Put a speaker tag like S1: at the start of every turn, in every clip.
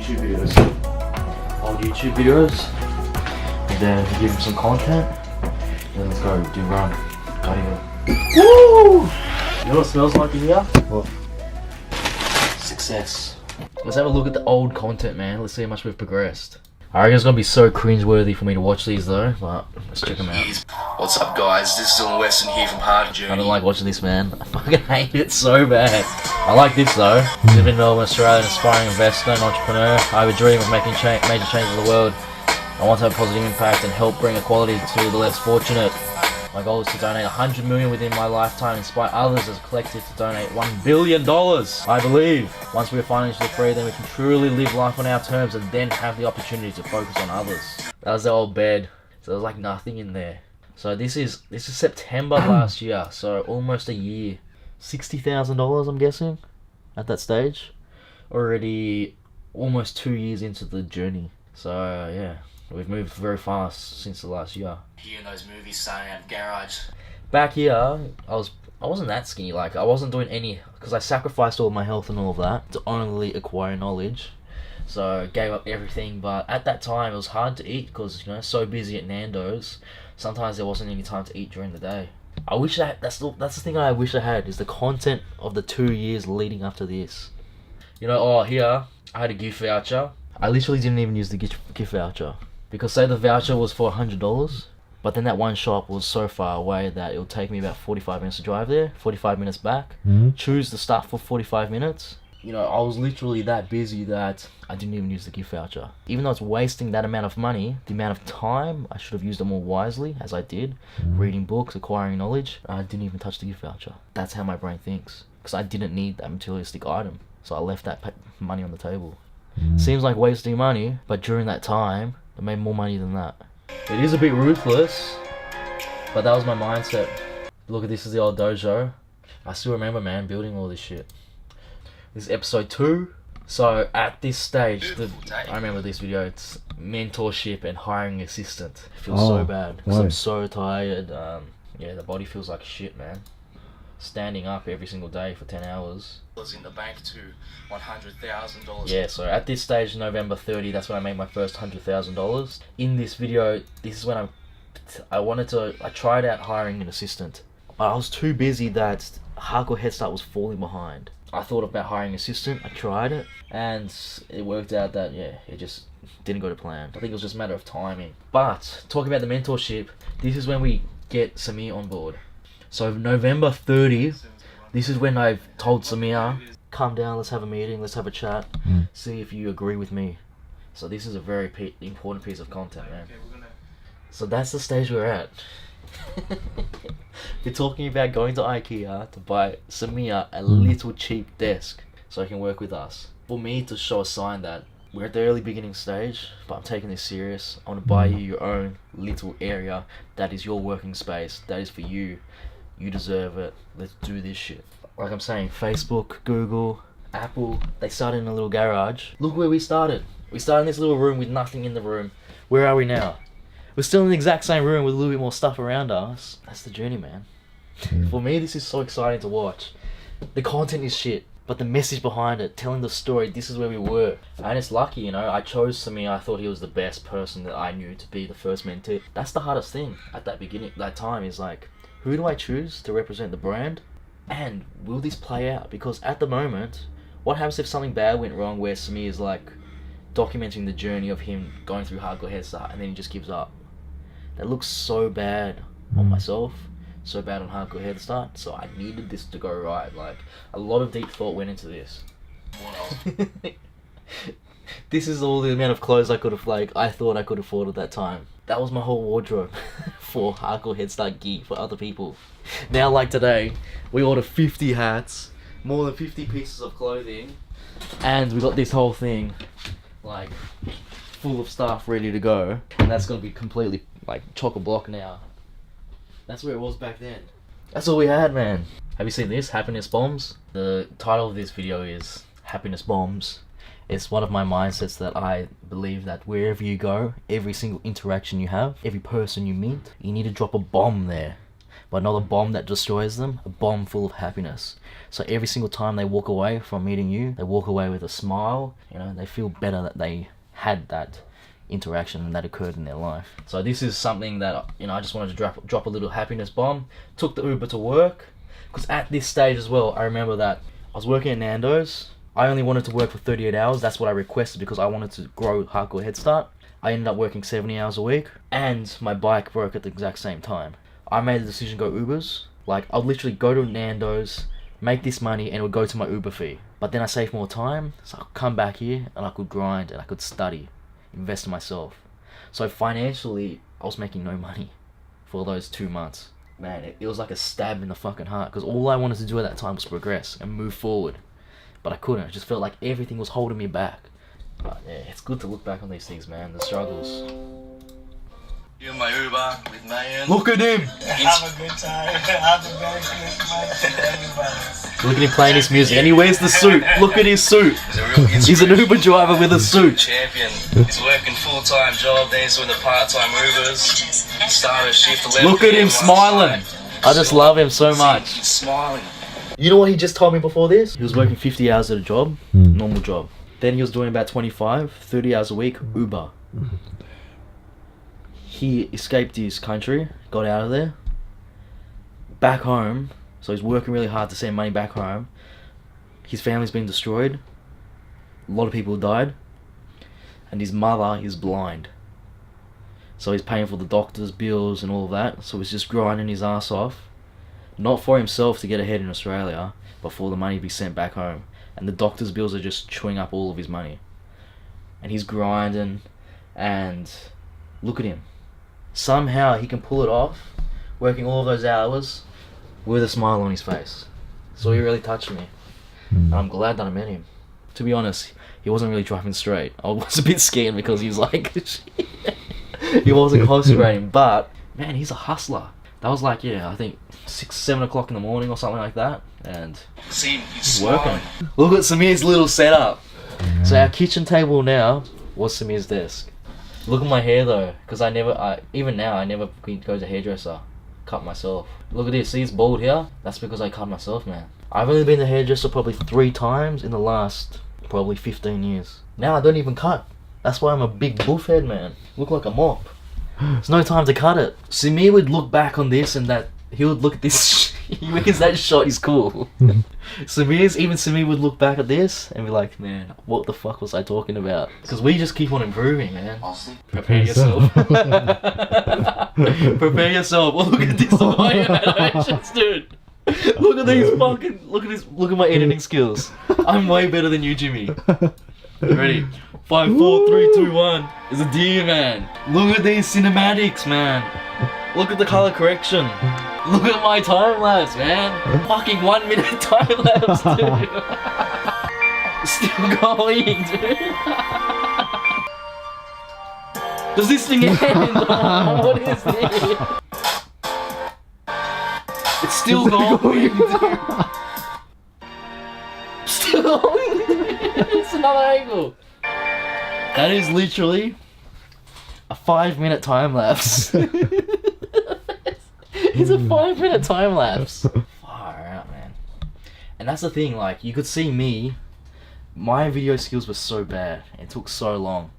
S1: YouTube videos. Old YouTube videos. And then give him some content. Then let's go do run. Cardio. Woo! You know what it smells like in here? What? Success. Let's have a look at the old content, man. Let's see how much we've progressed. I reckon it's gonna be so cringe-worthy for me to watch these though, but let's check them out.
S2: What's up, guys? This is Weston here from Hard Journey.
S1: I don't like watching this, man. I fucking hate it so bad. I like this though. Live in Melbourne, Australia, an aspiring investor and entrepreneur. I have a dream of making major changes in the world. I want to have a positive impact and help bring equality to the less fortunate. My goal is to donate 100 million within my lifetime, inspire others as a collective to donate $1 billion. I believe once we are financially free, then we can truly live life on our terms and then have the opportunity to focus on others. That was the old bed, so there was like nothing in there. So this is September last year, so almost a year. $60,000, I'm guessing, at that stage. Already almost 2 years into the journey. So yeah. We've moved very fast since the last year.
S2: You in those movies starting out of garage.
S1: Back here, I wasn't that skinny. Like I wasn't doing any because I sacrificed all my health and all of that to only acquire knowledge. So I gave up everything. But at that time, it was hard to eat because so busy at Nando's. Sometimes there wasn't any time to eat during the day. I wish that's the thing I wish I had is the content of the 2 years leading up to this. Here I had a gift voucher. I literally didn't even use the gift voucher. Because say the voucher was for $100, but then that one shop was so far away that it would take me about 45 minutes to drive there, 45 minutes back, choose the stuff for 45 minutes. I was literally that busy that I didn't even use the gift voucher. Even though it's wasting that amount of money, the amount of time, I should have used it more wisely, as I did. Reading books, acquiring knowledge, I didn't even touch the gift voucher. That's how my brain thinks. Because I didn't need that materialistic item, so I left that money on the table. Seems like wasting money, but during that time, I made more money than that. It is a bit ruthless, but that was my mindset. Look at this, is the old dojo. I still remember, man, building all this shit. This is episode 2. So at this stage, I remember this video. It's mentorship and hiring an assistant. It feels so bad because I'm so tired. Yeah, the body feels like shit, man. Standing up every single day for 10 hours.
S2: Was in the bank to $100,000.
S1: Yeah, so at this stage, November 30, that's when I made my first $100,000. In this video, this is when I tried out hiring an assistant. But I was too busy that Hardcore Head Start was falling behind. I thought about hiring an assistant, I tried it, and it worked out that, yeah, it just didn't go to plan. I think it was just a matter of timing. But, talking about the mentorship, this is when we get Samir on board. So November 30, this is when I've told Samir, come down, let's have a meeting, let's have a chat, see if you agree with me. So this is a very important piece of content, man. So that's the stage we're at. We're talking about going to IKEA to buy Samir a little cheap desk so he can work with us. For me to show a sign that we're at the early beginning stage, but I'm taking this serious. I want to buy you your own little area that is your working space, that is for you. You deserve it. Let's do this shit. Like I'm saying, Facebook, Google, Apple, they started in a little garage. Look where we started. We started in this little room with nothing in the room. Where are we now? We're still in the exact same room with a little bit more stuff around us. That's the journey, man. For me, this is so exciting to watch. The content is shit, but the message behind it, telling the story, this is where we were. And it's lucky, I chose Samir. I thought he was the best person that I knew to be the first mentee. That's the hardest thing at that time is like, who do I choose to represent the brand? And will this play out? Because at the moment, what happens if something bad went wrong where Samir is like documenting the journey of him going through Hardcore Head Start and then he just gives up? That looks so bad on myself, so bad on Hardcore Head Start, so I needed this to go right. Like, a lot of deep thought went into this. This is all the amount of clothes I thought I could afford at that time. That was my whole wardrobe for Hardcore Head Start gear for other people. Now, like today, we ordered 50 hats, more than 50 pieces of clothing, and we got this whole thing, like, full of stuff ready to go. And that's gonna be completely, like, chock-a-block now. That's where it was back then. That's all we had, man. Have you seen this? Happiness Bombs? The title of this video is Happiness Bombs. It's one of my mindsets that I believe that wherever you go, every single interaction you have, every person you meet, you need to drop a bomb there. but not a bomb that destroys them, a bomb full of happiness. So every single time they walk away from meeting you, they walk away with a smile. You know, they feel better that they had that interaction that occurred in their life. So this is something that, you know, I just wanted to drop a little happiness bomb. Took the Uber to work, because at this stage as well, I remember that I was working at Nando's. I only wanted to work for 38 hours. That's what I requested because I wanted to grow hardcore head start. I ended up working 70 hours a week, and my bike broke at the exact same time. I made the decision to go Ubers. Like, I'd literally go to Nando's, make this money, and it would go to my Uber fee. But then I saved more time, so I could come back here and I could grind and I could study, invest in myself. So financially, I was making no money for those 2 months. Man, it was like a stab in the fucking heart, because all I wanted to do at that time was progress and move forward. But I couldn't. It just felt like everything was holding me back. But yeah, it's good to look back on these things, man. The struggles.
S2: You in my Uber with Mayan.
S1: Look at him!
S3: Have a good time. Have a very good time.
S1: Look at him playing his music, and he wears the suit. Look at his suit. He's an Uber driver with a suit.
S2: Champion. He's working full-time job, then he's doing the part-time Ubers. Started a shift 11
S1: Look at him
S2: PM
S1: smiling. I just love him so much.
S2: He's smiling.
S1: You know what he just told me before this? He was working 50 hours at a job, normal job. Then he was doing about 25, 30 hours a week, Uber. He escaped his country, got out of there, back home, so he's working really hard to send money back home. His family's been destroyed, a lot of people died, and his mother is blind. So he's paying for the doctor's bills and all of that, so he's just grinding his ass off. Not for himself to get ahead in Australia, but for the money to be sent back home. And the doctor's bills are just chewing up all of his money. And he's grinding, and look at him. Somehow he can pull it off, working all of those hours with a smile on his face. So he really touched me. And I'm glad that I met him. To be honest, he wasn't really driving straight. I was a bit scared because he was like, he wasn't concentrating. But, man, he's a hustler. That was like, yeah, I think 6, 7 o'clock in the morning or something like that. And
S2: See, he's
S1: he's working.
S2: smiling.
S1: Look at Samir's little setup. So our kitchen table now was Samir's desk. Look at my hair though, because even now I never go to hairdresser, cut myself. Look at this, see it's bald here? That's because I cut myself, man. I've only been to hairdresser probably 3 times in the last probably 15 years. Now I don't even cut. That's why I'm a big buff head, man. Look like a mop. There's no time to cut it. Samir would look back on this and that he would look at this. He reckons that shot is cool. Samir would look back at this and be like, man, what the fuck was I talking about? Because we just keep on improving, man. Prepare yourself. Prepare yourself. Oh, look at this animations, dude. Look at these fucking. Look at my editing skills. I'm way better than you, Jimmy. Ready? 5, 4, 3, 2, 1. It's a deer, man. Look at these cinematics, man. Look at the color correction. Look at my time lapse, man. Fucking 1 minute time lapse, dude. Still going, dude. Does this thing end? What is this? It's still going, dude. Still going. It's another angle. That is literally a 5-minute time lapse. It's a 5-minute time lapse. Far out, man. And that's the thing, like, you could see me, my video skills were so bad. It took so long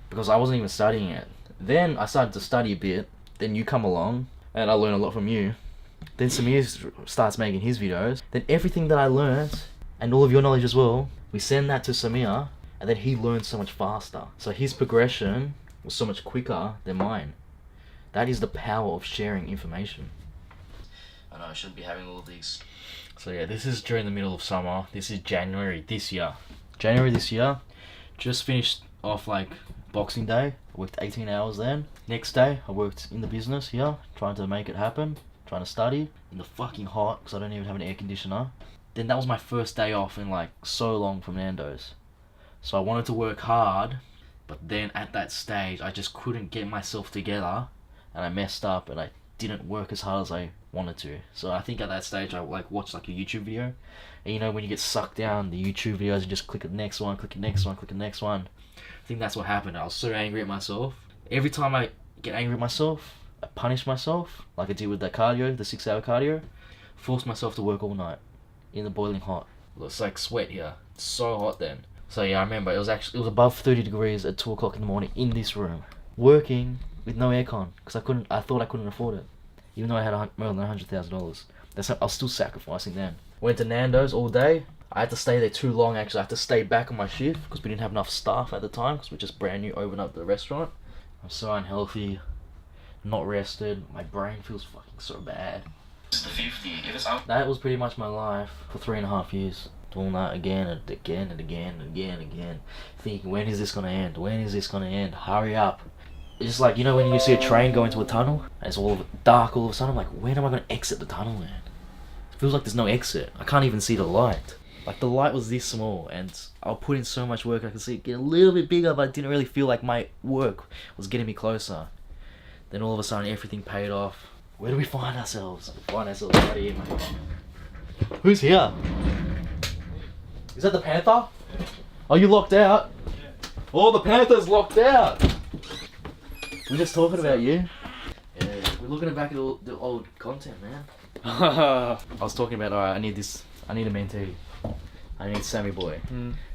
S1: because I wasn't even studying it. Then I started to study a bit. Then you come along and I learn a lot from you. Then Samir starts making his videos. Then everything that I learned and all of your knowledge as well, we send that to Samir, and then he learns so much faster. So his progression was so much quicker than mine. That is the power of sharing information. I know I shouldn't be having all of these. So yeah, this is during the middle of summer. This is January this year. Just finished off like Boxing Day. I worked 18 hours then. Next day, I worked in the business here, trying to make it happen, trying to study in the fucking hot because I don't even have an air conditioner. Then that was my first day off in like so long from Nando's. So I wanted to work hard, but then at that stage, I just couldn't get myself together, and I messed up, and I didn't work as hard as I wanted to. So I think at that stage, I like watched like a YouTube video, and you know when you get sucked down the YouTube videos and just click the next one, click the next one, click the next one. I think that's what happened. I was so angry at myself. Every time I get angry at myself, I punished myself, like I did with that cardio, the 6-hour cardio. Forced myself to work all night in the boiling hot. It's like sweat here. It's so hot then. So yeah, I remember it was above 30 degrees at 2 o'clock in the morning in this room, working with no aircon because I thought I couldn't afford it, even though I had more than $100,000. I was still sacrificing then. Went to Nando's all day. I had to stay there too long actually. I had to stay back on my shift because we didn't have enough staff at the time because we just brand new opened up the restaurant. I'm so unhealthy, not rested. My brain feels fucking so bad.
S2: It's the 50. If it's up.
S1: That was pretty much my life for 3.5 years. Doing that again and again and again and again and again. Thinking, when is this gonna end? When is this gonna end? Hurry up. It's just like, you know when you see a train go into a tunnel and it's all dark all of a sudden? I'm like, when am I gonna exit the tunnel, man? It feels like there's no exit. I can't even see the light. Like the light was this small and I'll put in so much work I could see it get a little bit bigger, but I didn't really feel like my work was getting me closer. Then all of a sudden everything paid off. Where do we find ourselves? We find ourselves right here, mate. Who's here? Is that the Panther? Oh, you locked out? Oh, the Panther's locked out! We're just talking about you. Yeah, we're looking back at the old content, man. I was talking about, alright, I need a mentee. I need Sammy Boy.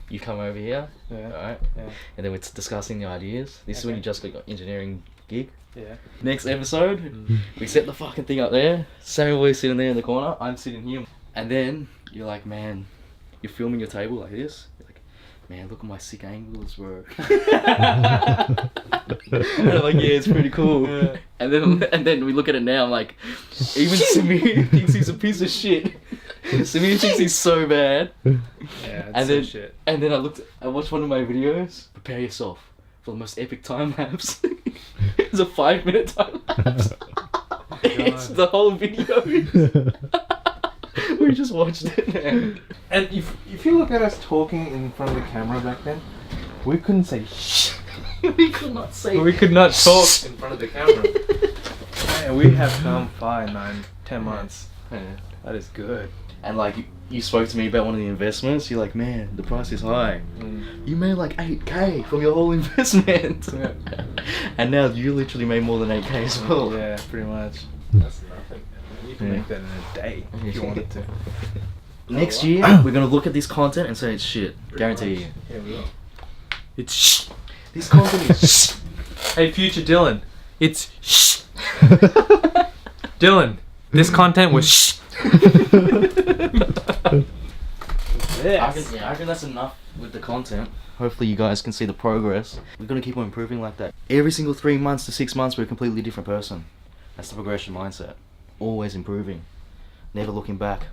S1: You come over here, alright? Yeah. And then we're discussing the ideas. This is when you just got your engineering gig.
S4: Yeah.
S1: Next episode, we set the fucking thing up there. Sammy Boy's sitting there in the corner, I'm sitting here. And then, you're like, man, you're filming your table like this. You're like, man, look at my sick angles, bro. And I'm like, yeah, it's pretty cool. Yeah. And then we look at it now, I'm like, even Samir thinks he's a piece of shit. Samir thinks he's so bad.
S4: Yeah, it's so shit.
S1: And then I watched one of my videos. Prepare yourself for the most epic time lapse. It's a 5-minute time lapse. It's the whole video. We just watched it, man.
S4: And if you look at us talking in front of the camera back then, we couldn't say shh.
S1: We could not say.
S4: We could not talk in front of the camera. Man, we have come 5, 9, 10 months.
S1: Yeah.
S4: That is good.
S1: And like you spoke to me about one of the investments. You're like, man, the price is high. You made like 8K from your whole investment.
S4: Yeah.
S1: And now you literally made more than 8K as well.
S4: Yeah, pretty much. That's nothing. You can make that in a day if you wanted to.
S1: Next year, we're gonna look at this content and say it's shit. Guarantee you.
S4: Yeah, we will.
S1: It's shh. This content is shh.
S4: Hey, future Dylan. It's shh. Dylan, this content was shh.
S1: I reckon that's enough with the content. Hopefully you guys can see the progress. We're gonna keep on improving like that. Every single 3 months to 6 months, we're a completely different person. That's the progression mindset. Always improving. Never looking back.